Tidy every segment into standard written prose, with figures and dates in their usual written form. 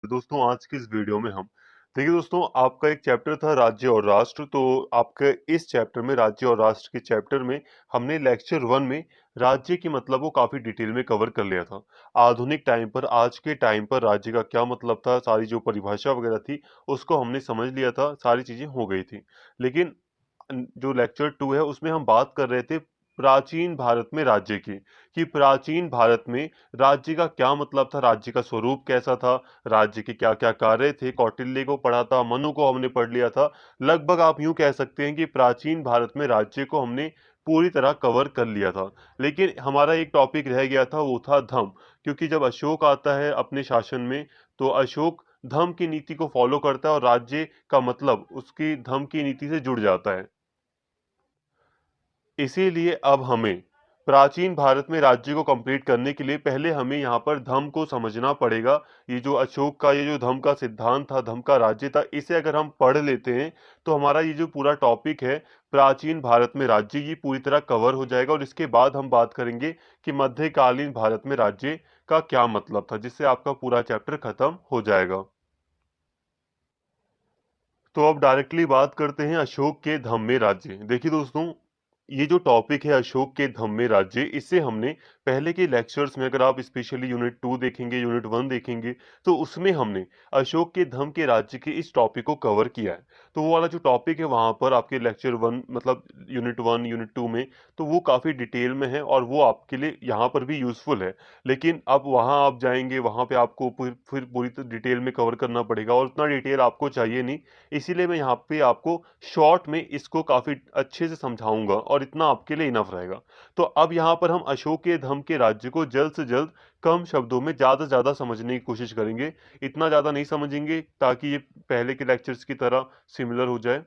दोस्तों आज की इस वीडियो में हम देखिए दोस्तों आपका एक चैप्टर था राज्य और राष्ट्र। तो आपके इस चैप्टर में राज्य और राष्ट्र के चैप्टर में हमने लेक्चर 1 में राज्य की मतलब को काफी डिटेल में कवर कर लिया था। आधुनिक टाइम पर आज के टाइम पर राज्य का क्या मतलब था, सारी जो परिभाषा वगैरह थी उसको हमने समझ लिया था, सारी चीजें हो गई थी। लेकिन जो लेक्चर 2 है उसमें हम बात कर रहे थे प्राचीन भारत में राज्य की, कि प्राचीन भारत में राज्य का क्या मतलब था, राज्य का स्वरूप कैसा था, राज्य के क्या-क्या कार्य थे। कौटिल्य को पढ़ा था, मनु को हमने पढ़ लिया था। लगभग आप यूँ कह सकते हैं कि प्राचीन भारत में राज्य को हमने पूरी तरह कवर कर लिया था। लेकिन हमारा एक टॉपिक रह गया था, वो था धम्म। क्योंकि जब अशोक आता है अपने शासन में, तो अशोक धम्म की नीति को फॉलो करता है और राज्य का मतलब उसकी धम्म की नीति से जुड़ जाता है। इसीलिए अब हमें प्राचीन भारत में राज्य को कंप्लीट करने के लिए पहले हमें यहाँ पर धम्म को समझना पड़ेगा। ये जो अशोक का ये जो धम्म का सिद्धांत था, धम्म का राज्य था, इसे अगर हम पढ़ लेते हैं तो हमारा ये जो पूरा टॉपिक है प्राचीन भारत में राज्य, ये पूरी तरह कवर हो जाएगा। और इसके बाद हम बात करेंगे कि मध्यकालीन भारत में राज्य का क्या मतलब था, जिससे आपका पूरा चैप्टर खत्म हो जाएगा। तो अब डायरेक्टली बात करते हैं अशोक के धम्म में राज्य। देखिए दोस्तों, ये जो टॉपिक है अशोक के धम्म में राज्य, इसे हमने पहले के लेक्चर्स में, अगर आप स्पेशली यूनिट 2 देखेंगे, यूनिट 1 देखेंगे, तो उसमें हमने अशोक के धम्म के राज्य के इस टॉपिक को कवर किया है। तो वो वाला जो टॉपिक है वहाँ पर आपके लेक्चर 1 मतलब यूनिट 1, यूनिट 2 में, तो वो काफ़ी डिटेल में है और वो आपके लिए यहाँ पर भी यूज़फुल है। लेकिन अब वहाँ आप जाएँगे, वहाँ पे आपको फिर पूरी डिटेल में कवर करना पड़ेगा और उतना डिटेल आपको चाहिए नहीं। इसीलिए मैं यहाँ पे आपको शॉर्ट में इसको काफ़ी अच्छे से समझाऊँगा और इतना आपके लिए इनफ रहेगा। तो अब यहाँ पर हम अशोक के धम्म के राज्य को जल्द से जल्द कम शब्दों में ज़्यादा से ज़्यादा समझने की कोशिश करेंगे। इतना ज़्यादा नहीं समझेंगे ताकि ये पहले के लेक्चर्स की तरह सिमिलर हो जाए।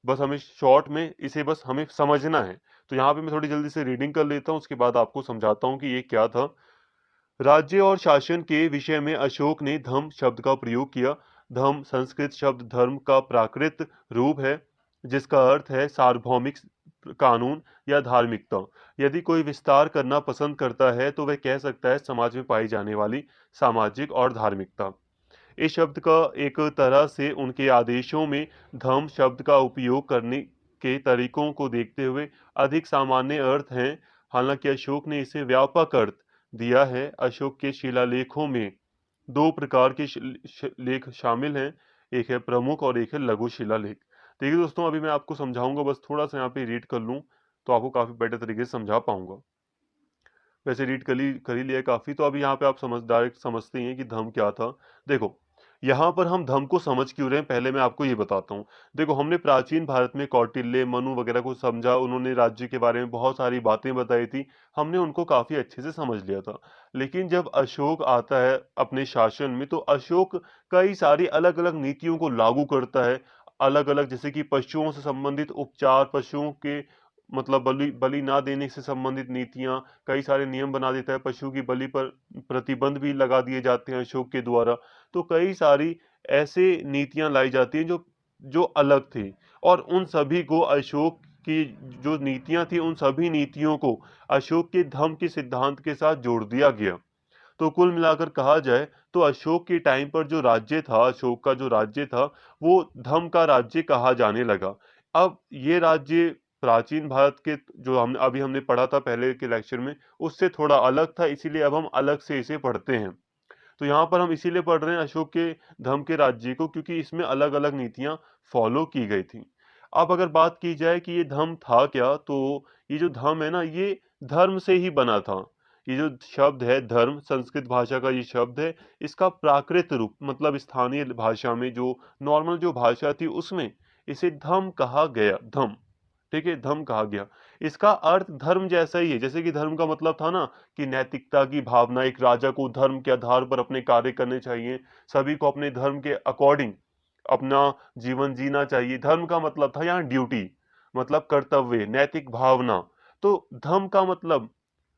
बस हमें शॉर्ट में इसे बस हमें समझना है। तो यहाँ पे मैं थोड़ी जल्दी से रीडिंग कर लेता हूँ, उसके बाद आपको समझाता हूँ कि ये क्या था। राज्य और शासन के विषय में अशोक ने धम्म शब्द का प्रयोग किया। धम्म संस्कृत शब्द धर्म का प्राकृत रूप है, जिसका अर्थ है सार्वभौमिक कानून या धार्मिकता। यदि कोई विस्तार करना पसंद करता है तो वह कह सकता है समाज में पाई जाने वाली सामाजिक और धार्मिकता। इस शब्द का एक तरह से उनके आदेशों में धम्म शब्द का उपयोग करने के तरीकों को देखते हुए अधिक सामान्य अर्थ हैं। हालांकि अशोक ने इसे व्यापक अर्थ दिया है। अशोक के शिलालेखों में दो प्रकार के लेख शामिल हैं, एक है प्रमुख और एक है लघु शिलालेख। देखिए दोस्तों, अभी मैं आपको समझाऊंगा, बस थोड़ा सा यहाँ पे रीड कर लूँ तो आपको काफ़ी बेटर तरीके से समझा पाऊंगा। वैसे रीड कर ही लिया काफ़ी, तो अभी यहाँ पे आप डायरेक्ट समझते ही हैं कि धर्म क्या था। देखो, यहाँ पर हम धर्म को समझ क्यों रहे हैं, पहले मैं आपको ये बताता हूँ। देखो, हमने प्राचीन भारत में कौटिल्य, मनु वगैरह को समझा, उन्होंने राज्य के बारे में बहुत सारी बातें बताई थी, हमने उनको काफ़ी अच्छे से समझ लिया था। लेकिन जब अशोक आता है अपने शासन में, तो अशोक कई सारी अलग-अलग नीतियों को लागू करता है, अलग-अलग, जैसे कि पशुओं से संबंधित उपचार, पशुओं के मतलब बलि बलि ना देने से संबंधित नीतियाँ, कई सारे नियम बना देता है, पशु की बलि पर प्रतिबंध भी लगा दिए जाते हैं अशोक के द्वारा। तो कई सारी ऐसे नीतियाँ लाई जाती हैं जो जो अलग थी, और उन सभी को अशोक की जो नीतियाँ थी, उन सभी नीतियों को अशोक के धम्म के सिद्धांत के साथ जोड़ दिया गया। तो कुल मिलाकर कहा जाए तो अशोक के टाइम पर जो राज्य था, अशोक का जो राज्य था, वो धम्म का राज्य कहा जाने लगा। अब ये राज्य प्राचीन भारत के, जो हम अभी हमने पढ़ा था पहले के लेक्चर में, उससे थोड़ा अलग था, इसीलिए अब हम अलग से इसे पढ़ते हैं। तो यहाँ पर हम इसीलिए पढ़ रहे हैं अशोक के धम्म के राज्य को, क्योंकि इसमें अलग-अलग नीतियाँ फॉलो की गई थी। अब अगर बात की जाए कि ये धम्म था क्या, तो ये जो धम्म है ना, ये धर्म से ही बना था। ये जो शब्द है धर्म, संस्कृत भाषा का ये शब्द है, इसका प्राकृत रूप मतलब स्थानीय भाषा में जो नॉर्मल जो भाषा थी उसमें इसे धम्म कहा गया, धम्म। ठीक है, धम्म कहा गया। इसका अर्थ धर्म जैसा ही है, जैसे कि धर्म का मतलब था ना कि नैतिकता की भावना, एक राजा को धर्म के आधार पर अपने कार्य करने चाहिए, सभी को अपने धर्म के अकॉर्डिंग अपना जीवन जीना चाहिए। धर्म का मतलब था यहाँ ड्यूटी, मतलब कर्तव्य, नैतिक भावना। तो धर्म का मतलब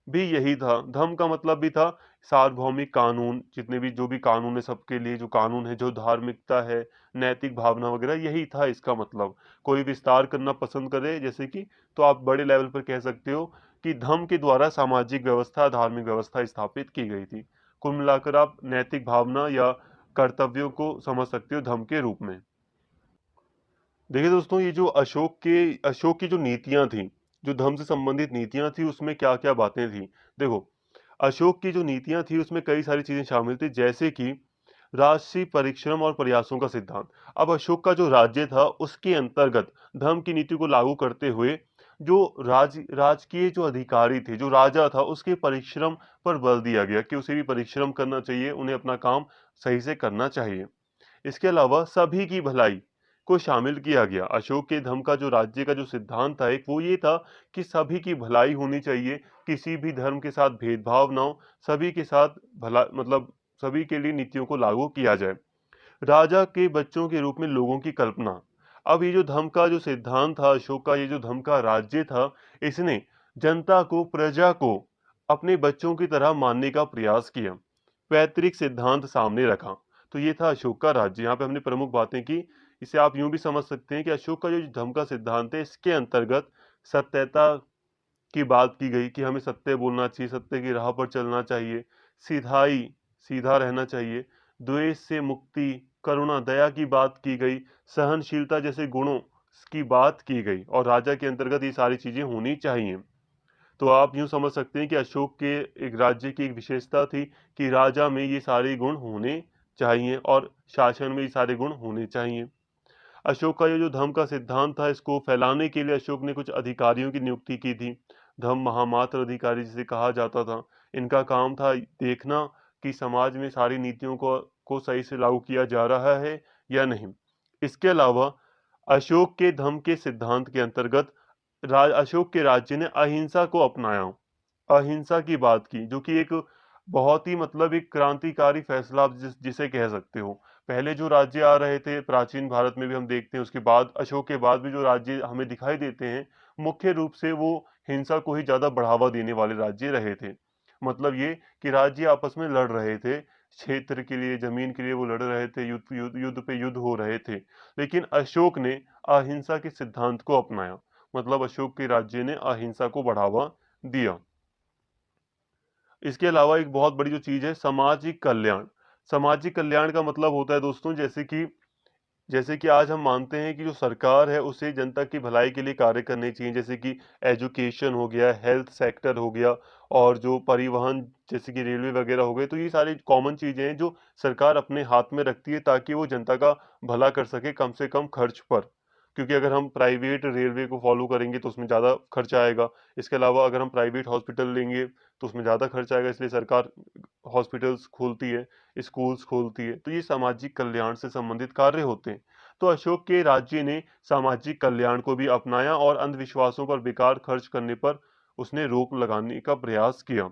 भी यही था। धर्म का मतलब भी था सार्वभौमिक कानून, जितने भी जो भी कानून है सबके लिए, जो कानून है, जो धार्मिकता है, नैतिक भावना वगैरह, यही था इसका मतलब। कोई विस्तार करना पसंद करे जैसे कि, तो आप बड़े लेवल पर कह सकते हो कि धर्म के द्वारा सामाजिक व्यवस्था, धार्मिक व्यवस्था स्थापित की गई थी। कुल मिलाकर आप नैतिक भावना या कर्तव्यों को समझ सकते हो धर्म के रूप में। देखिए दोस्तों, ये जो अशोक की जो नीतियाँ थी, जो धर्म से संबंधित नीतियाँ थी, उसमें क्या-क्या बातें थी। देखो, अशोक की जो नीतियाँ थी, उसमें कई सारी चीज़ें शामिल थी, जैसे कि राजसी परिश्रम और प्रयासों का सिद्धांत। अब अशोक का जो राज्य था, उसके अंतर्गत धर्म की नीति को लागू करते हुए जो राजकीय जो अधिकारी थे, जो राजा था, उसके परिश्रम पर बल दिया गया कि उसे भी परिश्रम करना चाहिए, उन्हें अपना काम सही से करना चाहिए। इसके अलावा सभी की भलाई को शामिल किया गया। अशोक के धर्म का जो राज्य का जो सिद्धांत था एक, वो ये था कि सभी की भलाई होनी चाहिए, किसी भी धर्म के साथ भेदभाव ना हो, सभी के साथ भला मतलब सभी के लिए नीतियों को लागू किया जाए। राजा के बच्चों के रूप में लोगों की कल्पना। अब ये जो धर्म का जो सिद्धांत था, अशोक का ये जो धर्म का राज्य था, इसने जनता को, प्रजा को अपने बच्चों की तरह मानने का प्रयास किया। पैतृक सिद्धांत सामने रखा। तो ये था अशोक का राज्य। यहाँ पे हमने प्रमुख बातें की। इसे आप यूं भी समझ सकते हैं कि अशोक का जो धर्म का सिद्धांत है, इसके अंतर्गत सत्यता की बात की गई कि हमें सत्य बोलना चाहिए, सत्य की राह पर चलना चाहिए, सिधाई, सीधा रहना चाहिए, द्वेष से मुक्ति, करुणा, दया की बात की गई, सहनशीलता जैसे गुणों की बात की गई और राजा के अंतर्गत ये सारी चीजें होनी चाहिए। तो आप यूं समझ सकते हैं कि अशोक के एक राज्य की एक विशेषता थी कि राजा में ये सारे गुण होने चाहिए और शासन में ये सारे गुण होने चाहिए। अशोक का ये जो धर्म का सिद्धांत था, इसको फैलाने के लिए अशोक ने कुछ अधिकारियों की नियुक्ति की थी। धर्म महामात्र अधिकारी जिसे कहा जाता था। इनका काम था देखना कि समाज में सारी नीतियों को सही से लागू किया जा रहा है या नहीं। इसके अलावा अशोक के धर्म के सिद्धांत के अंतर्गत अशोक के राज्य ने अहिंसा को अपनाया। अहिंसा की बात की, जो कि एक बहुत ही एक क्रांतिकारी फैसला आप जिसे कह सकते हो। पहले जो राज्य आ रहे थे प्राचीन भारत में भी हम देखते हैं, उसके बाद अशोक के बाद भी जो राज्य हमें दिखाई देते हैं, मुख्य रूप से वो हिंसा को ही ज्यादा बढ़ावा देने वाले राज्य रहे थे। मतलब ये कि राज्य आपस में लड़ रहे थे, क्षेत्र के लिए, जमीन के लिए वो लड़ रहे थे, युद्ध पे युद्ध हो रहे थे। लेकिन अशोक ने अहिंसा के सिद्धांत को अपनाया। मतलब अशोक के राज्य ने अहिंसा को बढ़ावा दिया। इसके अलावा एक बहुत बड़ी जो चीज है, सामाजिक कल्याण। सामाजिक कल्याण का मतलब होता है दोस्तों, जैसे कि आज हम मानते हैं कि जो सरकार है उसे जनता की भलाई के लिए कार्य करने चाहिए, जैसे कि एजुकेशन हो गया, हेल्थ सेक्टर हो गया और जो परिवहन जैसे कि रेलवे वगैरह हो गए। तो ये सारी कॉमन चीजें हैं जो सरकार अपने हाथ में रखती है ताकि वो जनता का भला कर सके कम से कम खर्च पर। क्योंकि अगर हम प्राइवेट रेलवे को फॉलो करेंगे तो उसमें ज़्यादा खर्च आएगा। इसके अलावा अगर हम प्राइवेट हॉस्पिटल लेंगे तो उसमें ज़्यादा खर्च आएगा, इसलिए सरकार हॉस्पिटल्स खोलती है, स्कूल्स खोलती है। तो ये सामाजिक कल्याण से संबंधित कार्य होते हैं। तो अशोक के राज्य ने सामाजिक कल्याण को भी अपनाया और अंधविश्वासों पर बेकार खर्च करने पर उसने रोक लगाने का प्रयास किया।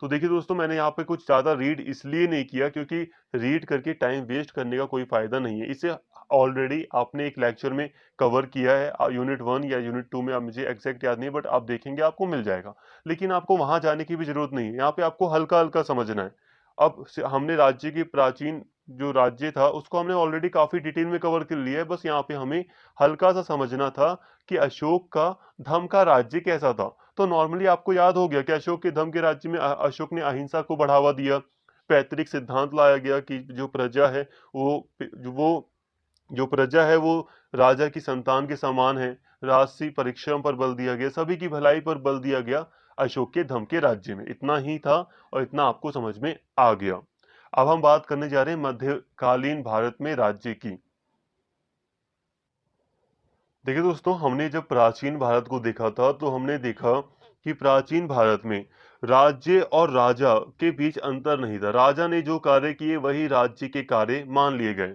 तो देखिए दोस्तों, मैंने यहाँ पे कुछ ज़्यादा रीड इसलिए नहीं किया क्योंकि रीड करके टाइम वेस्ट करने का कोई फ़ायदा नहीं है। इसे ऑलरेडी आपने एक लेक्चर में कवर किया है, यूनिट 1 या यूनिट 2 में, अब मुझे एग्ज़ैक्ट याद नहीं है, बट आप देखेंगे आपको मिल जाएगा। लेकिन आपको वहाँ जाने की भी ज़रूरत नहीं है, यहाँ पे आपको हल्का-हल्का समझना है। अब स हमने राज्य की प्राचीन जो राज्य था उसको हमने ऑलरेडी काफ़ी डिटेल में कवर कर लिया है, बस यहाँ पे हमें हल्का-सा समझना था कि अशोक का धर्म का राज्य कैसा था। तो नॉर्मली आपको याद हो गया कि अशोक के धर्म के राज्य में अशोक ने अहिंसा को बढ़ावा दिया। पैतृक सिद्धांत लाया गया कि वो जो प्रजा है वो राजा की संतान के समान है। राजसी परिश्रम पर बल दिया गया, सभी की भलाई पर बल दिया गया अशोक के धर्म के राज्य में। इतना ही था और इतना आपको समझ में आ गया। अब हम बात करने जा रहे हैं मध्यकालीन भारत में राज्य की। देखिए दोस्तों, हमने जब प्राचीन भारत को देखा था तो हमने देखा कि प्राचीन भारत में राज्य और राजा के बीच अंतर नहीं था। राजा ने जो कार्य किए वही राज्य के कार्य मान लिए गए।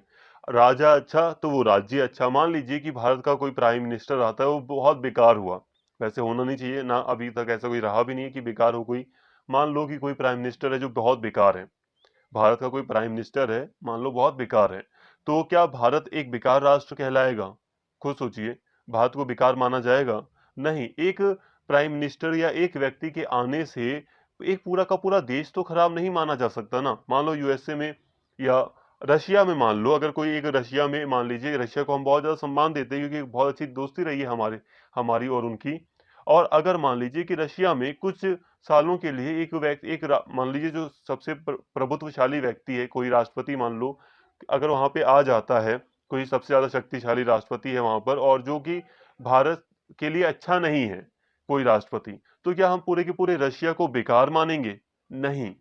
राजा अच्छा तो वो राज्य अच्छा। मान लीजिए कि भारत का कोई प्राइम मिनिस्टर आता है, वो बहुत बेकार हुआ। वैसे होना नहीं चाहिए ना, अभी तक ऐसा कोई रहा भी नहीं है कि बेकार हो कोई। मान लो कि कोई प्राइम मिनिस्टर है जो बहुत बेकार है। भारत का कोई प्राइम मिनिस्टर है, मान लो बहुत बेकार है, तो क्या भारत एक बेकार राष्ट्र कहलाएगा? खुद सोचिए, भारत को बेकार माना जाएगा? नहीं। एक प्राइम मिनिस्टर या एक व्यक्ति के आने से एक पूरा का पूरा देश तो खराब नहीं माना जा सकता ना। मान लो यूएसए में या रशिया में, मान लो अगर कोई एक रशिया में, मान लीजिए रशिया को हम बहुत ज्यादा सम्मान देते हैं क्योंकि एक बहुत अच्छी दोस्ती रही है हमारी और उनकी। और अगर मान लीजिए कि रशिया में कुछ सालों के लिए मान लीजिए जो सबसे प्रभुत्वशाली व्यक्ति है, कोई राष्ट्रपति मान लो, अगर वहाँ पे आ जाता है, कोई सबसे ज़्यादा शक्तिशाली राष्ट्रपति है वहाँ पर और जो कि भारत के लिए अच्छा नहीं है, कोई राष्ट्रपति, तो क्या हम पूरे के पूरे रशिया को बेकार मानेंगे? नहीं,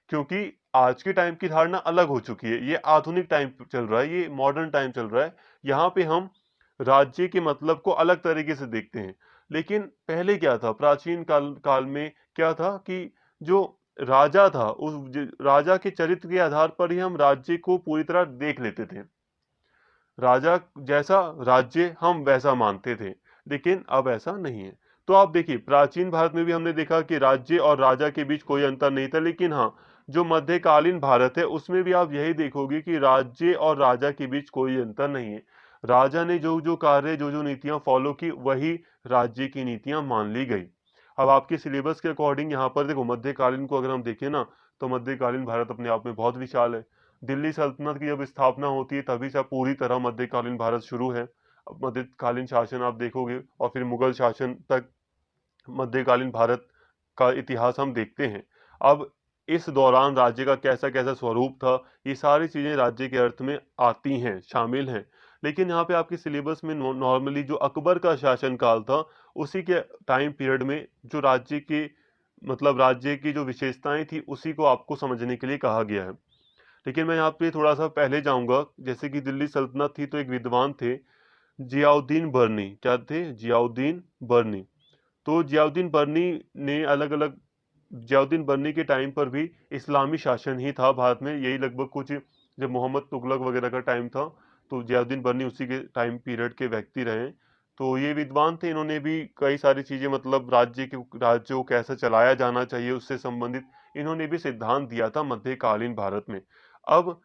क्योंकि आज के टाइम की धारणा अलग हो चुकी है। ये आधुनिक टाइम चल रहा है, ये मॉडर्न टाइम चल रहा है। यहाँ पे हम राज्य के मतलब को अलग तरीके से देखते हैं। लेकिन पहले क्या था, प्राचीन काल काल में क्या था कि जो राजा था, राजा के चरित्र के आधार पर ही हम राज्य को पूरी तरह देख लेते थे। राजा जैसा राज्य हम वैसा मानते थे, लेकिन अब ऐसा नहीं है। तो आप देखिए, प्राचीन भारत में भी हमने देखा कि राज्य और राजा के बीच कोई अंतर नहीं था, लेकिन हाँ, जो मध्यकालीन भारत है उसमें भी आप यही देखोगे कि राज्य और राजा के बीच कोई अंतर नहीं है। राजा ने जो जो कार्य, जो जो नीतियां फॉलो की, वही राज्य की नीतियां मान ली गई। अब आपके सिलेबस के अकॉर्डिंग यहाँ पर देखो, मध्यकालीन को अगर हम देखें ना, तो मध्यकालीन भारत अपने आप में बहुत विशाल है। दिल्ली सल्तनत की जब स्थापना होती है तभी से पूरी तरह मध्यकालीन भारत शुरू है। अब मध्यकालीन शासन आप देखोगे और फिर मुगल शासन तक मध्यकालीन भारत का इतिहास हम देखते हैं। अब इस दौरान राज्य का कैसा कैसा स्वरूप था, ये सारी चीजें राज्य के अर्थ में आती हैं, शामिल हैं। लेकिन यहाँ पे आपके सिलेबस में नॉर्मली जो अकबर का शासन काल था, उसी के टाइम पीरियड में जो राज्य के मतलब राज्य की जो विशेषताएं थी उसी को आपको समझने के लिए कहा गया है। लेकिन मैं यहाँ पे थोड़ा-सा पहले जाऊँगा, जैसे कि दिल्ली सल्तनत थी तो एक विद्वान थे, जियाउद्दीन बर्नी। क्या थे? जियाउद्दीन बर्नी। तो जियाउद्दीन बर्नी ने अलग-अलग जियाउद्दीन बर्नी के टाइम पर भी इस्लामी शासन ही था भारत में। यही लगभग कुछ जब मोहम्मद तुगलक वगैरह का टाइम था, तो जियाउद्दीन बर्नी उसी के टाइम पीरियड के व्यक्ति रहे। तो ये विद्वान थे, इन्होंने भी कई सारी चीज़ें मतलब राज्य को कैसे चलाया जाना चाहिए उससे संबंधित इन्होंने भी सिद्धांत दिया था मध्यकालीन भारत में। अब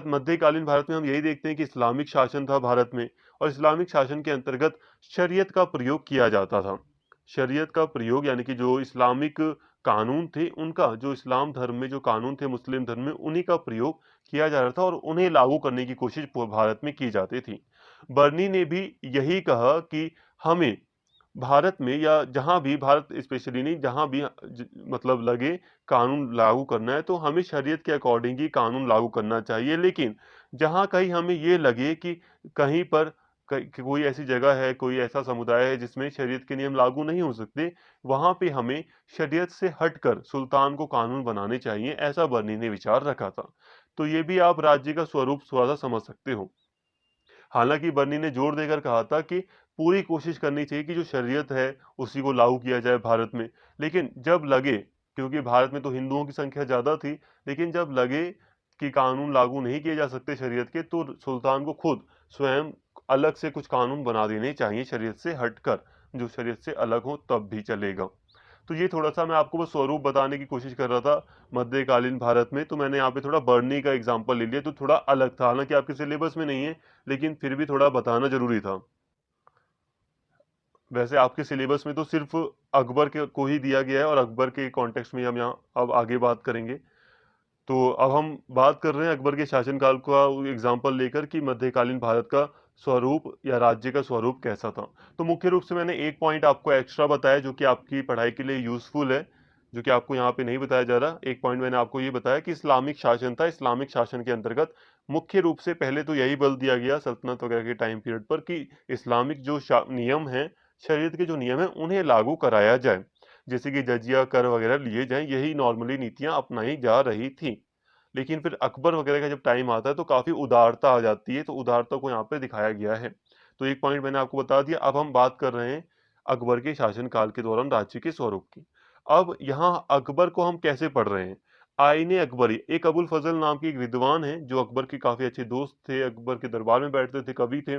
मध्यकालीन भारत में हम यही देखते हैं कि इस्लामिक शासन था भारत में और इस्लामिक शासन के अंतर्गत शरीयत का प्रयोग किया जाता था। शरीयत का प्रयोग यानी कि जो इस्लामिक कानून थे, उनका जो इस्लाम धर्म में जो कानून थे मुस्लिम धर्म में, उन्हीं का प्रयोग किया जा रहा था और उन्हें लागू करने की कोशिश भारत में की जाती थी। बर्नी ने भी यही कहा कि हमें भारत में या जहाँ भी भारत स्पेशली नहीं, जहाँ भी मतलब लगे कानून लागू करना है तो हमें शरीयत के अकॉर्डिंग ही कानून लागू करना चाहिए। लेकिन जहाँ कहीं हमें ये लगे कि कहीं पर कोई ऐसी जगह है, कोई ऐसा समुदाय है जिसमें शरीयत के नियम लागू नहीं हो सकते, वहाँ पे हमें शरीयत से हटकर सुल्तान को कानून बनाने चाहिए, ऐसा बर्नी ने विचार रखा था। तो ये भी आप राज्य का स्वरूप थोड़ा सा समझ सकते हो। हालांकि बर्नी ने जोर देकर कहा था कि पूरी कोशिश करनी चाहिए कि जो शरीयत है उसी को लागू किया जाए भारत में। लेकिन जब लगे, क्योंकि भारत में तो हिंदुओं की संख्या ज़्यादा थी, लेकिन जब लगे कि कानून लागू नहीं किए जा सकते शरीयत के, तो सुल्तान को खुद स्वयं अलग से कुछ कानून बना देने चाहिए शरीयत से हटकर, जो शरीयत से अलग हो तब भी चलेगा। तो ये थोड़ा-सा मैं आपको बस स्वरूप बताने की कोशिश कर रहा था मध्यकालीन भारत में, तो मैंने यहाँ पे थोड़ा बर्नी का एग्ज़ाम्पल ले लिया, तो थोड़ा अलग था। हालाँकि आपके सिलेबस में नहीं है, लेकिन फिर भी थोड़ा बताना ज़रूरी था। वैसे आपके सिलेबस में तो सिर्फ़ अकबर के को ही दिया गया है और अकबर के कॉन्टेक्स्ट में हम यहाँ अब आगे बात करेंगे। तो अब हम बात कर रहे हैं अकबर के शासनकाल का एग्जाम्पल लेकर कि मध्यकालीन भारत का स्वरूप या राज्य का स्वरूप कैसा था। तो मुख्य रूप से मैंने एक पॉइंट आपको एक्स्ट्रा बताया जो कि आपकी पढ़ाई के लिए यूज़फुल है, जो कि आपको यहाँ पे नहीं बताया जा रहा। एक पॉइंट मैंने आपको ये बताया कि इस्लामिक शासन था। इस्लामिक शासन के अंतर्गत मुख्य रूप से पहले तो यही बल दिया गया सल्तनत वगैरह के टाइम पीरियड पर कि इस्लामिक जो नियम हैं, शरीयत के जो नियम हैं, उन्हें लागू कराया जाए। जैसे कि जजिया कर वगैरह लिए जाएँ, यही नॉर्मली नीतियाँ अपनाई जा रही थी। लेकिन फिर अकबर वगैरह का जब टाइम आता है तो काफ़ी उदारता आ जाती है, तो उदारता को यहाँ पे दिखाया गया है। तो एक पॉइंट मैंने आपको बता दिया, अब हम बात कर रहे हैं अकबर के शासनकाल के दौरान राज्य के स्वरूप की। अब यहाँ अकबर को हम कैसे पढ़ रहे हैं? आईने अकबरी, एक अबुल फजल नाम की एक विद्वान है जो अकबर के काफ़ी अच्छे दोस्त थे, अकबर के दरबार में बैठते थे, कवि थे।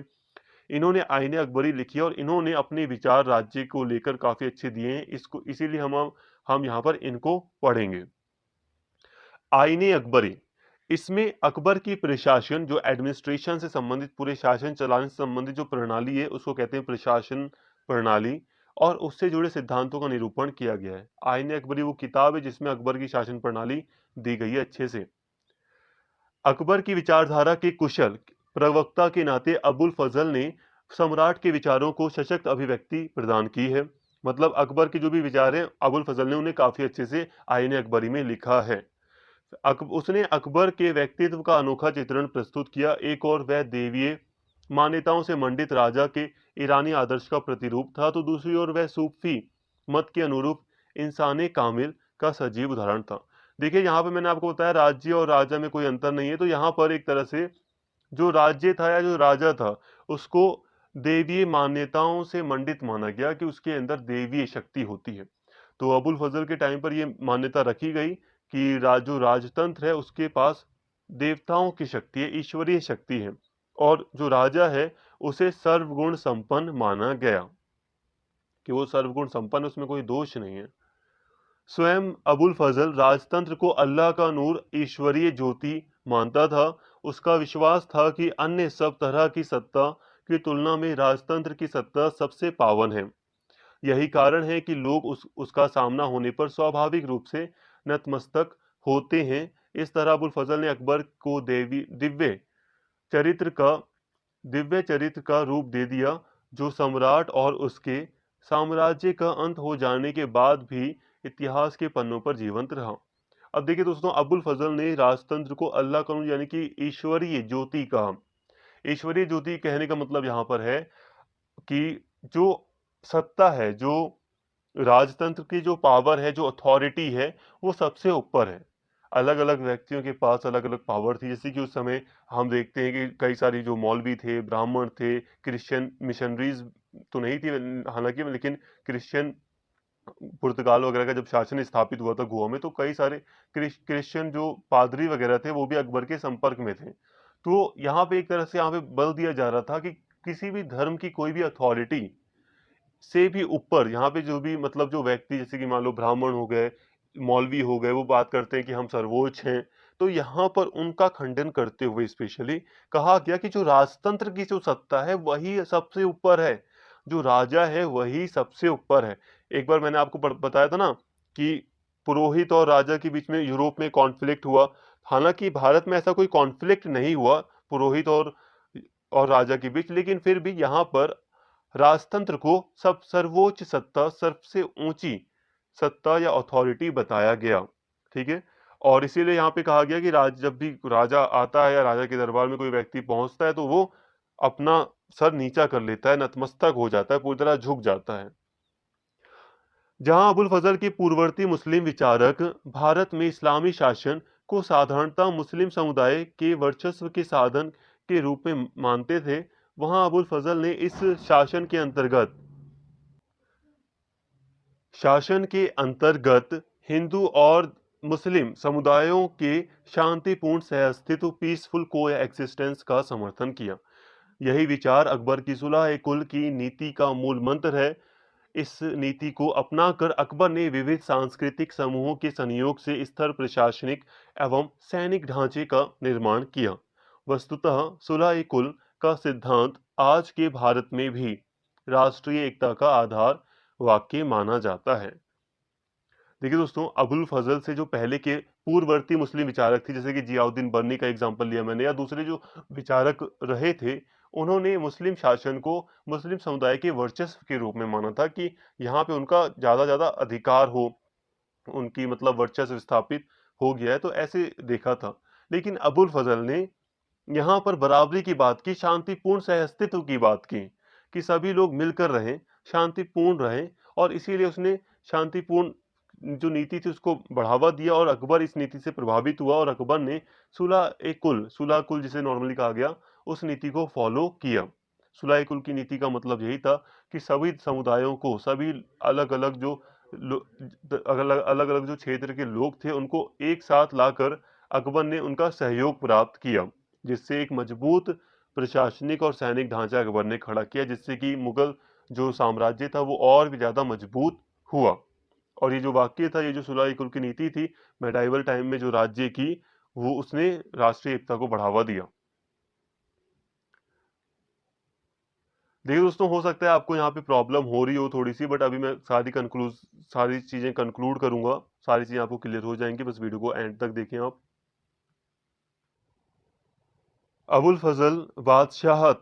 इन्होंने आईने अकबरी लिखी और इन्होंने अपने विचार राज्य को लेकर काफ़ी अच्छे दिए हैं। इसको इसीलिए हम यहाँ पर इनको पढ़ेंगे। आईने अकबरी, इसमें अकबर की प्रशासन जो एडमिनिस्ट्रेशन से संबंधित पूरे शासन चलाने से संबंधित जो प्रणाली है उसको कहते हैं प्रशासन प्रणाली और उससे जुड़े सिद्धांतों का निरूपण किया गया है। आईने अकबरी वो किताब है जिसमें अकबर की शासन प्रणाली दी गई है अच्छे से। अकबर की विचारधारा के कुशल प्रवक्ता के नाते अबुल फजल ने सम्राट के विचारों को सशक्त अभिव्यक्ति प्रदान की है। मतलब अकबर के जो भी विचार हैं अबुल फजल ने उन्हें काफी अच्छे से आईने अकबरी में लिखा है। उसने अकबर के व्यक्तित्व का अनोखा चित्रण प्रस्तुत किया। एक और वह देवीय मान्यताओं से मंडित राजा के ईरानी आदर्श का प्रतिरूप था, तो दूसरी ओर वह सूफी मत के अनुरूप इंसाने कामिल का सजीव उदाहरण था। देखिए यहाँ पे मैंने आपको बताया राज्य और राजा में कोई अंतर नहीं है, तो यहाँ पर एक तरह से जो राज्य था या जो राजा था उसको देवीय मान्यताओं से मंडित माना गया कि उसके अंदर देवीय शक्ति होती है। तो अबुल फजल के टाइम पर ये मान्यता रखी गई कि जो राजतंत्र है उसके पास देवताओं की शक्ति है, ईश्वरीय शक्ति है, और जो राजा है उसे सर्वगुण संपन्न माना गया, कि वो सर्वगुण संपन्न, उसमें कोई दोष नहीं है। स्वयं अबुल फजल राजतंत्र को अल्लाह का नूर, ईश्वरीय ज्योति मानता था। उसका विश्वास था कि अन्य सब तरह की सत्ता की तुलना में राजतंत्र की सत्ता सबसे पावन है। यही कारण है कि लोग उसका सामना होने पर स्वाभाविक रूप से नतमस्तक होते हैं। इस तरह अबुल फजल ने अकबर को चरित्र का दिव्य चरित्र का रूप दे दिया, जो सम्राट और उसके साम्राज्य का अंत हो जाने के बाद भी इतिहास के पन्नों पर जीवंत रहा। अब देखिए दोस्तों, अबुल फजल ने राजतंत्र को अल्लाह का नूर यानी कि ईश्वरीय ज्योति कहा। ईश्वरीय ज्योति कहने का मतलब यहाँ पर है कि जो सत्ता है, जो राजतंत्र की जो पावर है, जो अथॉरिटी है, वो सबसे ऊपर है। अलग अलग व्यक्तियों के पास अलग अलग पावर थी, जैसे कि उस समय हम देखते हैं कि कई सारी जो मौलवी थे, ब्राह्मण थे, क्रिश्चियन मिशनरीज तो नहीं थी हालांकि, लेकिन क्रिश्चियन पुर्तगाल वगैरह का जब शासन स्थापित हुआ था गोवा में, तो कई सारे क्रिश्चियन जो पादरी वगैरह थे वो भी अकबर के संपर्क में थे। तो यहाँ पे एक तरह से यहाँ पे बल दिया जा रहा था कि किसी भी धर्म की कोई भी अथॉरिटी से भी ऊपर यहाँ पे जो भी मतलब जो व्यक्ति, जैसे कि मान लो ब्राह्मण हो गए, मौलवी हो गए, वो बात करते हैं कि हम सर्वोच्च हैं, तो यहाँ पर उनका खंडन करते हुए स्पेशली कहा गया कि जो राजतंत्र की जो सत्ता है वही सबसे ऊपर है, जो राजा है वही सबसे ऊपर है। एक बार मैंने आपको बताया था ना कि पुरोहित और राजा के बीच में यूरोप में कॉन्फ्लिक्ट हुआ। हालांकि भारत में ऐसा कोई कॉन्फ्लिक्ट नहीं हुआ पुरोहित और राजा के बीच, लेकिन फिर भी यहाँ पर राजतंत्र को सब सर्वोच्च सत्ता, सबसे ऊंची सत्ता या अथॉरिटी बताया गया। ठीक है, और इसीलिए यहाँ पे कहा गया कि जब भी राजा आता है या राजा के दरबार में कोई व्यक्ति पहुंचता है तो वो अपना सर नीचा कर लेता है, नतमस्तक हो जाता है, पूरी तरह झुक जाता है। जहां अबुल फजल के पूर्ववर्ती मुस्लिम विचारक भारत में इस्लामी शासन को साधारणतः मुस्लिम समुदाय के वर्चस्व के साधन के रूप में मानते थे, वहां अबुल फजल ने इस शासन के अंतर्गत हिंदू और मुस्लिम समुदायों के शांतिपूर्ण सहअस्तित्व, पीसफुल को एक्सिस्टेंस का समर्थन किया। यही विचार अकबर की सुलह कुल की नीति का मूल मंत्र है। इस नीति को अपनाकर अकबर ने विविध सांस्कृतिक समूहों के संयोग से स्थिर प्रशासनिक एवं सैनिक ढांचे का निर्माण किया। वस्तुतः सुलह कुल का सिद्धांत आज के भारत में भी राष्ट्रीय एकता का आधार वाक्य माना जाता है। देखिए दोस्तों, अबुल फजल से जो पहले के पूर्ववर्ती मुस्लिम विचारक थे, जैसे कि जियाउद्दीन बर्नी का एग्जांपल लिया मैंने, या दूसरे जो विचारक रहे थे, उन्होंने मुस्लिम शासन को मुस्लिम समुदाय के वर्चस्व के रूप में माना था कि यहाँ पे उनका ज्यादा अधिकार हो, उनकी मतलब वर्चस्व स्थापित हो गया है, तो ऐसे देखा था। लेकिन अबुल फजल ने यहाँ पर बराबरी की बात की, शांतिपूर्ण सहअस्तित्व की बात की, कि सभी लोग मिलकर रहें, शांतिपूर्ण रहें, और इसीलिए उसने शांतिपूर्ण जो नीति थी उसको बढ़ावा दिया, और अकबर इस नीति से प्रभावित हुआ और अकबर ने सुलह कुल जिसे नॉर्मली कहा गया, उस नीति को फॉलो किया। सुलह कुल की नीति का मतलब यही था कि सभी समुदायों को, सभी अलग अलग जो अलग अलग जो क्षेत्र के लोग थे उनको एक साथ लाकर अकबर ने उनका सहयोग प्राप्त किया, जिससे एक मजबूत प्रशासनिक और सैनिक ढांचा अकबर ने खड़ा किया, जिससे कि मुगल जो साम्राज्य था वो और भी ज्यादा मजबूत हुआ। और ये जो वाक्य था, ये जो सुलह कुल की नीति थी, मेडाइवल टाइम में जो राज्य की, वो उसने राष्ट्रीय एकता को बढ़ावा दिया। देखिए दोस्तों, हो सकता है आपको यहाँ पे प्रॉब्लम हो रही हो थोड़ी सी, बट अभी मैं सारी चीजें कंक्लूड करूंगा, सारी चीजें आपको क्लियर हो जाएंगी, बस वीडियो को एंड तक देखें आप। अबुल फजल बादशाहत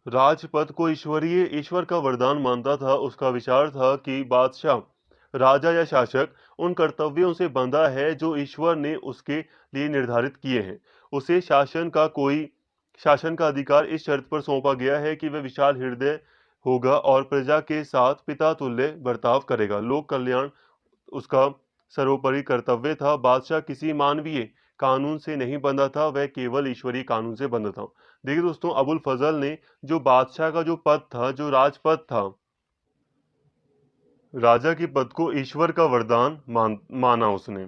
राजपद को ईश्वर का वरदान मानता था। उसका विचार था कि बादशाह राजा या शासक उन कर्तव्यों से बंधा है जो ईश्वर ने उसके लिए निर्धारित किए हैं। उसे शासन का अधिकार इस शर्त पर सौंपा गया है कि वह विशाल हृदय होगा और प्रजा के साथ पिता तुल्य बर्ताव करेगा। लोक कल्याण उसका सर्वोपरि कर्तव्य था। बादशाह किसी मानवीय कानून से नहीं बंधा था, वह केवल ईश्वरीय कानून से बंधा था। देखिए दोस्तों, अबुल फजल ने जो बादशाह का जो पद था, जो राजपद था, राजा के पद को ईश्वर का वरदान माना उसने।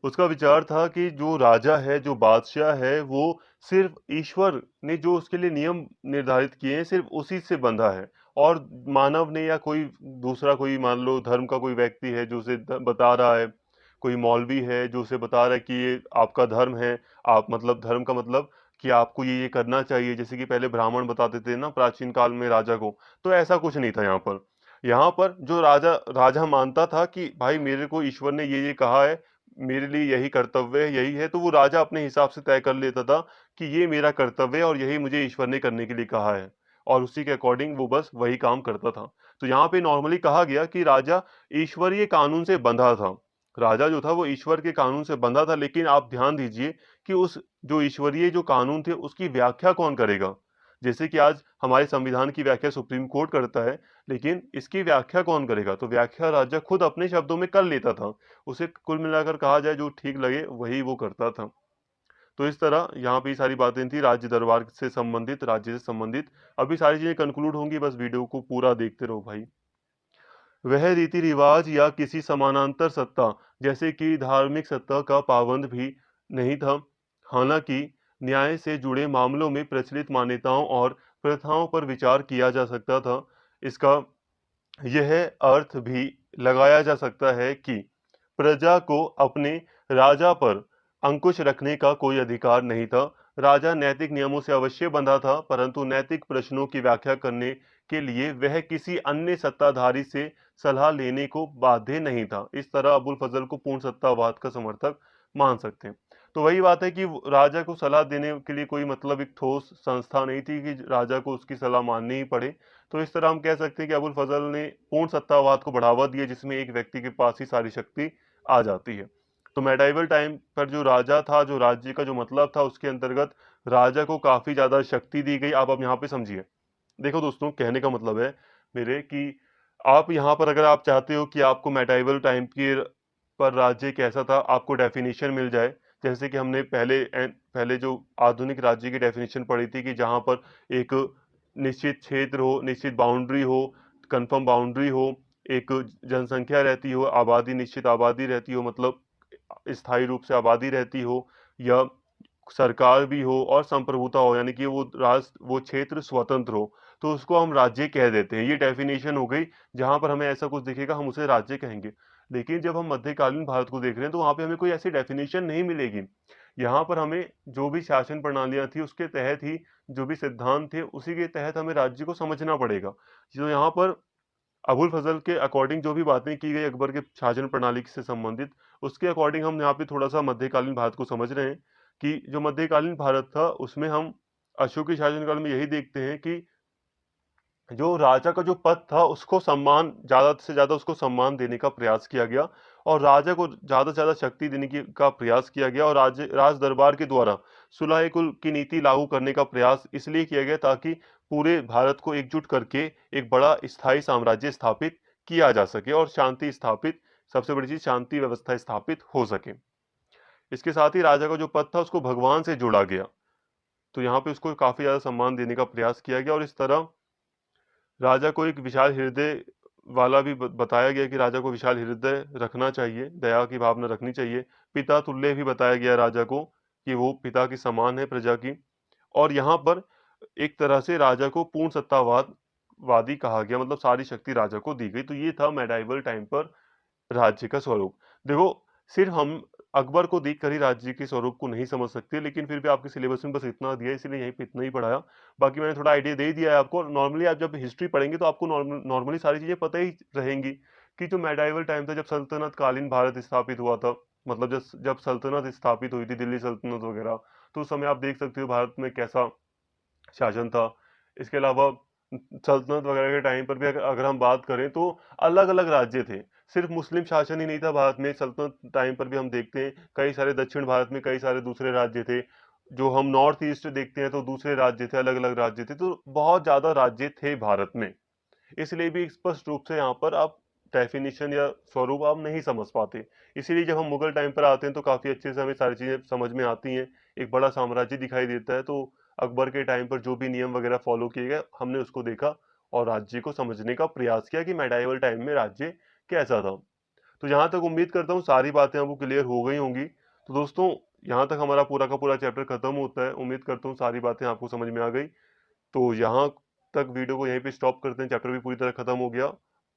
उसका विचार था कि जो राजा है, जो बादशाह है, वो सिर्फ ईश्वर ने जो उसके लिए नियम निर्धारित किए हैं, सिर्फ उसी से बंधा है। और मानव ने या कोई दूसरा, कोई मान लो धर्म का कोई व्यक्ति है जो उसे बता रहा है, कोई मौलवी है जो उसे बता रहा है कि ये आपका धर्म है, आप मतलब धर्म का मतलब कि आपको ये करना चाहिए, जैसे कि पहले ब्राह्मण बताते थे ना प्राचीन काल में राजा को। तो ऐसा कुछ नहीं था यहाँ पर। यहाँ पर जो राजा राजा मानता था कि भाई मेरे को ईश्वर ने ये कहा है, मेरे लिए यही कर्तव्य है, यही है, तो वो राजा अपने हिसाब से तय कर लेता था कि ये मेरा कर्तव्य है और यही मुझे ईश्वर ने करने के लिए कहा है, और उसी के अकॉर्डिंग वो बस वही काम करता था। तो यहाँ पे नॉर्मली कहा गया कि राजा ईश्वरीय कानून से बंधा था। राजा जो था वो ईश्वर के कानून से बंधा था, लेकिन आप ध्यान दीजिए कि उस जो ईश्वरीय जो कानून थे उसकी व्याख्या कौन करेगा? जैसे कि आज हमारे संविधान की व्याख्या सुप्रीम कोर्ट करता है, लेकिन इसकी व्याख्या कौन करेगा? तो व्याख्या राजा खुद अपने शब्दों में कर लेता था। उसे कुल मिलाकर कहा जाए जो ठीक लगे वही वो करता था। तो इस तरह यहाँ पे ये सारी बातें थी राज्य दरबार से संबंधित, राज्य से संबंधित। अभी सारी चीजें कंक्लूड होंगी, बस वीडियो को पूरा देखते रहो भाई। वह रीति रिवाज या किसी समानांतर सत्ता जैसे कि धार्मिक सत्ता का पाबंद भी नहीं था। हालांकि न्याय से जुड़े मामलों में प्रचलित मान्यताओं और प्रथाओं पर विचार किया जा सकता था। इसका यह अर्थ भी लगाया जा सकता है कि प्रजा को अपने राजा पर अंकुश रखने का कोई अधिकार नहीं था। राजा नैतिक नियमों से अवश्य बंधा था, परंतु नैतिक प्रश्नों की व्याख्या करने के लिए वह किसी अन्य सत्ताधारी से सलाह लेने को बाध्य नहीं था। इस तरह अबुल फजल को पूर्ण सत्तावाद का समर्थक मान सकते हैं। तो वही बात है कि राजा को सलाह देने के लिए कोई मतलब एक ठोस संस्था नहीं थी कि राजा को उसकी सलाह माननी ही पड़े। तो इस तरह हम कह सकते हैं कि अबुल फजल ने पूर्ण सत्तावाद को बढ़ावा दिया, जिसमें एक व्यक्ति के पास ही सारी शक्ति आ जाती है। तो मेडाइवल टाइम पर जो राजा था, जो राज्य का जो मतलब था, उसके अंतर्गत राजा को काफी ज्यादा शक्ति दी गई। आप अब यहाँ पे समझिए। देखो दोस्तों, कहने का मतलब है मेरे कि आप यहाँ पर अगर आप चाहते हो कि आपको मेडाइवल टाइम के पर राज्य कैसा था आपको डेफिनेशन मिल जाए, जैसे कि हमने पहले जो आधुनिक राज्य की डेफिनेशन पढ़ी थी कि जहाँ पर एक निश्चित क्षेत्र हो, निश्चित बाउंड्री हो, कंफर्म बाउंड्री हो, एक जनसंख्या रहती हो, आबादी निश्चित आबादी रहती हो, मतलब स्थायी रूप से आबादी रहती हो, या सरकार भी हो और संप्रभुता हो, यानी कि वो क्षेत्र स्वतंत्र हो, तो उसको हम राज्य कह देते हैं। ये डेफिनेशन हो गई। जहां पर हमें ऐसा कुछ दिखेगा हम उसे राज्य कहेंगे। लेकिन जब हम मध्यकालीन भारत को देख रहे हैं तो वहां पे हमें कोई ऐसी डेफिनेशन नहीं मिलेगी। यहाँ पर हमें जो भी शासन प्रणालियां थी उसके तहत ही, जो भी सिद्धांत थे उसी के तहत हमें राज्य को समझना पड़ेगा। तो यहाँ पर अबुल फजल के अकॉर्डिंग जो भी बातें की गई अकबर के शासन प्रणाली से संबंधित, उसके अकॉर्डिंग हम यहाँ पे थोड़ा सा मध्यकालीन भारत को समझ रहे हैं कि जो मध्यकालीन भारत था उसमें हम अशोक के शासनकाल में यही देखते हैं कि जो राजा का जो पद था उसको सम्मान, ज्यादा से ज्यादा उसको सम्मान देने का प्रयास किया गया, और राजा को ज्यादा से ज्यादा शक्ति देने का प्रयास किया गया, और राज दरबार के द्वारा सुलह कुल की नीति लागू करने का प्रयास इसलिए किया गया ताकि पूरे भारत को एकजुट करके एक बड़ा स्थायी साम्राज्य स्थापित किया जा सके और शांति स्थापित, सबसे बड़ी चीज शांति व्यवस्था स्थापित हो सके। इसके साथ ही राजा का जो पद था उसको भगवान से जोड़ा गया। तो यहाँ पे उसको काफी ज्यादा सम्मान देने का प्रयास किया गया, और इस तरह राजा को एक विशाल हृदय वाला भी बताया गया कि राजा को विशाल हृदय रखना चाहिए, दया की भावना रखनी चाहिए। पिता तुल्य भी बताया गया राजा को कि वो पिता के समान है प्रजा की। और यहाँ पर एक तरह से राजा को पूर्ण सत्तावाद वादी कहा गया, मतलब सारी शक्ति राजा को दी गई। तो ये था मेडाइवल टाइम पर राज्य का स्वरूप। देखो, सिर्फ हम अकबर को देखकर ही राज्य के स्वरूप को नहीं समझ सकते, लेकिन फिर भी आपके सिलेबस में बस इतना दिया है, इसलिए यहीं पे इतना ही पढ़ाया। बाकी मैंने थोड़ा आइडिया दे ही दिया है आपको। नॉर्मली आप जब हिस्ट्री पढ़ेंगे तो आपको नॉर्मली सारी चीजें पता ही रहेंगी कि जो मेडाइवल टाइम था, जब सल्तनत कालीन भारत स्थापित हुआ था, मतलब जब जब सल्तनत स्थापित हुई थी, दिल्ली सल्तनत वगैरह, तो उस समय आप देख सकते हो भारत में कैसा शासन था। इसके अलावा सल्तनत वगैरह के टाइम पर भी अगर अगर हम बात करें तो अलग-अलग राज्य थे। सिर्फ़ मुस्लिम शासन ही नहीं था भारत में, सल्तनत टाइम पर भी हम देखते हैं कई सारे दक्षिण भारत में कई सारे दूसरे राज्य थे। जो हम नॉर्थ ईस्ट देखते हैं तो दूसरे राज्य थे, अलग-अलग राज्य थे, तो बहुत ज़्यादा राज्य थे भारत में। इसलिए भी स्पष्ट रूप से यहाँ पर आप डेफ़िनिशन या स्वरूप आप नहीं समझ पाते। इसीलिए जब हम मुगल टाइम पर आते हैं तो काफ़ी अच्छे से हमें सारी चीज़ें समझ में आती हैं। एक बड़ा साम्राज्य दिखाई देता है, तो अकबर के टाइम पर जो भी नियम वगैरह फ़ॉलो किए गए, हमने उसको देखा और राज्य को समझने का प्रयास किया कि मेडाइवल टाइम में राज्य कैसा था। तो यहाँ तक उम्मीद करता हूँ सारी बातें आपको क्लियर हो गई होंगी। तो दोस्तों, यहाँ तक हमारा पूरा का पूरा चैप्टर खत्म होता है। उम्मीद करता हूँ सारी बातें आपको समझ में आ गई। तो यहाँ तक वीडियो को यहीं पे स्टॉप करते हैं, चैप्टर भी पूरी तरह खत्म हो गया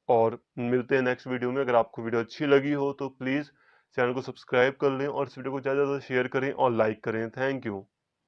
और मिलते हैं नेक्स्ट वीडियो में। अगर आपको वीडियो अच्छी लगी हो तो प्लीज़ चैनल को सब्सक्राइब कर लें और इस वीडियो को ज़्यादा से ज़्यादा शेयर करें और लाइक करें। Thank you.